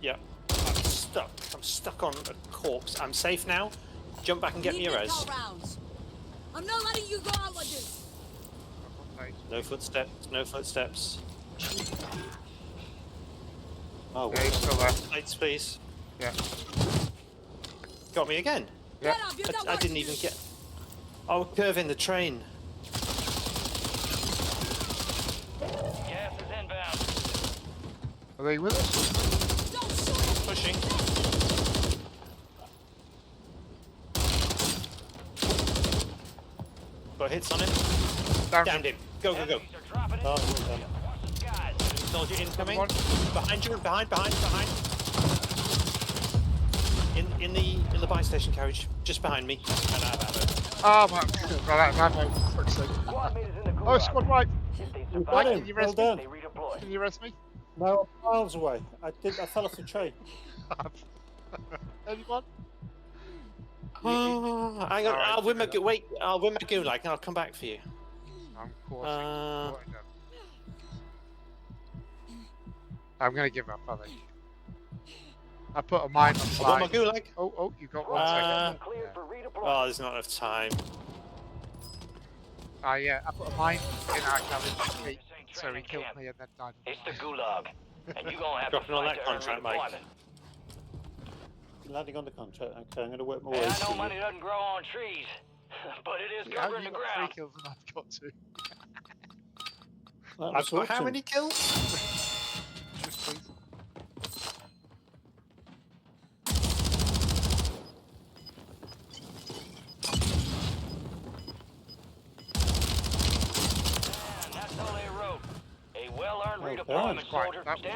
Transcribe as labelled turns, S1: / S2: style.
S1: Yeah. I'm stuck. I'm stuck on a corpse. I'm safe now. Jump back and get me a res.
S2: I'm not letting you go out like this.
S1: No footsteps. No footsteps.
S3: Oh, yeah, he's still there.
S1: Lights, please.
S3: Yeah.
S1: Got me again.
S3: Yeah.
S1: I didn't even get. Oh, curving the train.
S4: Gas is inbound.
S3: Are they with us?
S1: Pushing. Got hits on him. Downed him. Go, go, go.
S4: Enemies are dropping in.
S1: Oh,
S4: Watch the skies.
S1: soldier incoming.
S3: One.
S1: Behind you. Behind. In the buy station carriage. Just behind me.
S3: Oh, man. Right, ammo. Fuck's sake.
S4: Squad mate is in the gulag.
S3: Oh, squad right.
S4: If they
S5: You got
S4: survive,
S3: Can
S5: him.
S3: you
S5: Well
S3: res me?
S5: done.
S4: they redeploy.
S3: Can you res me?
S5: No, I'm miles away. I fell off the train.
S3: Anyone?
S1: Oh, I'll win my wait. I'll win my gulag and I'll come back for you.
S3: I'm coursing. I'm gonna give up, I think. I put a mine on
S1: I won my
S3: flag.
S1: gulag.
S3: Oh, you got 1 second.
S4: Cleared for redeploy.
S1: Oh, there's not enough time.
S3: Yeah, I put a mine in our carriage, so he killed me and then died.
S4: It's the gulag, and you gonna have
S1: Dropping
S4: to
S1: on
S4: fight
S1: that
S4: to earn
S1: contract, Mike.
S4: redeployment.
S5: Landing on the contract. Okay, I'm going to work my way
S4: Hey, I know
S5: through
S4: money
S5: it.
S4: doesn't grow on trees, but it is
S3: Yeah,
S4: covering
S3: you
S4: the
S3: got 3
S4: ground.
S3: kills and I've got 2.
S5: That
S1: I've
S5: was
S1: got how
S5: awesome.
S1: many kills?
S3: Just please.
S4: And that's all they wrote. A well-earned
S5: Well
S4: redeployment,
S5: done.
S3: Right,
S4: soldier.
S3: that was
S4: Stand